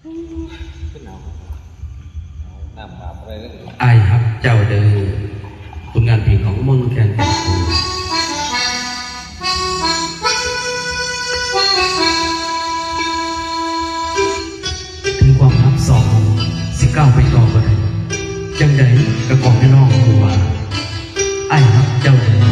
ขึ้นหนาวน้ำอาบอะไรก็ได้ไอ้ครับเจ้าเดินผลงานเพลงของมนต์แคนแก่นคูถึงความรักสองสิก้าวไปต่อก็ได้จังใดกระกอบให้น้องครูว่าไอ้ครับเจ้าเดิน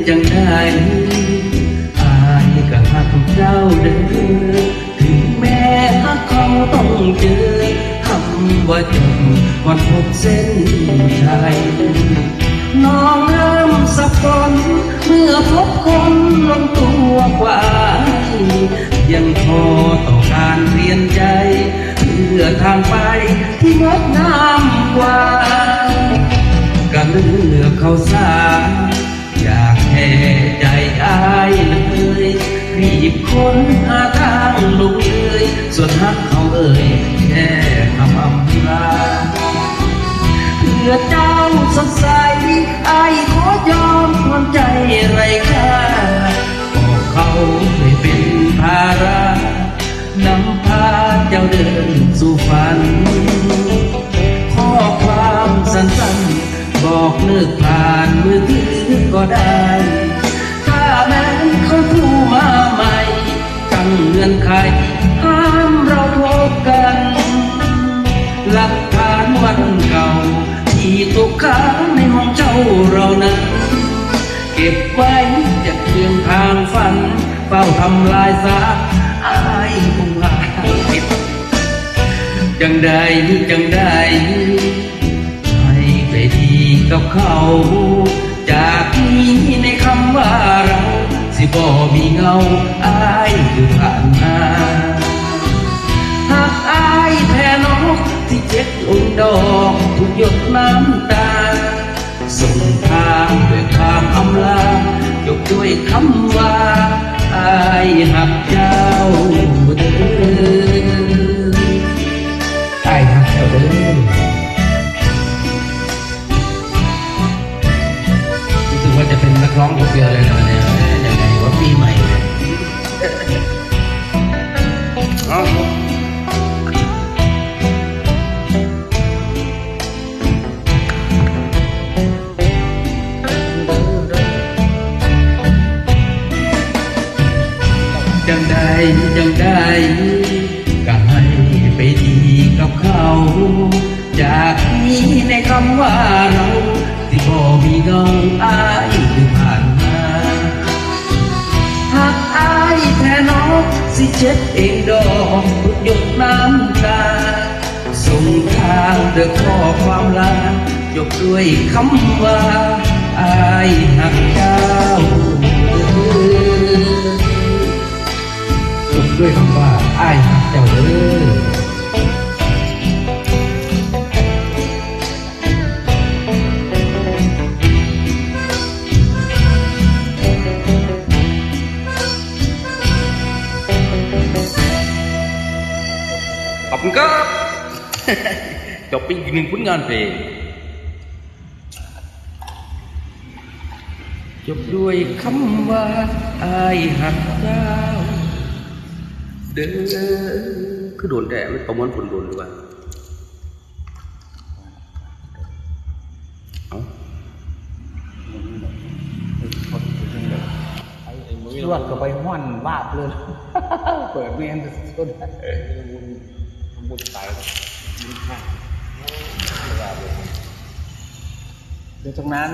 จังได้อายก็หักเจ้าเด้อถึงแม้หักเขาต้องเจอคำว่าจบก่อนพบเส้นชัยน้องเริ่มสับสนเมื่อพบคนลงตัวกว่ายังพอต่อการเปลี่ยนใจเพื่อทางไปที่งดงามกว่าก็เลือกเขาสาอยากแค่ใจอายเลยรีบค้นหาทางลงเลยส่วนฮักเขาเอ่ยแค่คำอำลาเพื่อเจ้าสดใสอายขอยอมทนใจไรค่าบอกเขาไม่เป็นภาระนำพาเจ้าเดินสู่ฝันข้อความสั้นๆบอกเลิกผ่านมือถือก็ได้ถ้าแม้เขาโทรมาใหม่ตั้งเงื่อนไขห้ามเราพบกันหลักฐานวันเก่าที่ตกค้างในห้องเจ้าเรานั้นเก็บไว้จากเพียงทางฝันเฝ้าทำลายซากอายคงหาผิดจังได้ให้ไปดีกับเขาจากนี้ในคำว่าเราสิบ่มีเงาอายคือผ่านมาหากอายแพ้นกที่เจ็บอุ่นดอกทุกหยดน้ำตาส่งทางด้วยความอำลาจบด้วยคำว่าอายหักเจ้าเดินอายหักเจ้าเดินรู้สึกว่าจะเป็นนักร้องคนเดียวเลยนะเนี่ยยังไงว่าปีใหม่อ๋อจังได้ก็ให้ไปดีกับเขาจากนี้ในคำว่าเราที่บ่มีเงาอายที่ผ่านมาหากอายแพ้นกสิเจ็บเองดอกทุกหยดน้ำตาส่งทางด้วยข้อความลาจบด้วยคำว่าอายหักเจ้าด้วยคำว่าอ้ายหักเจ้าเด้อขอบคุณครับ จบไปอีกหนึ่งผลงานเพลงจบด้วยคำว่าอ้ายหักเจ้าเด้อคือโดนแต่ไม่ประมวลผลโดนหรือเปล่าเอารวดก็ไปห้อนวาบเลยเปิดเมนสุดบุญตายบุญฆ่าเดี๋ยวตรงนั้น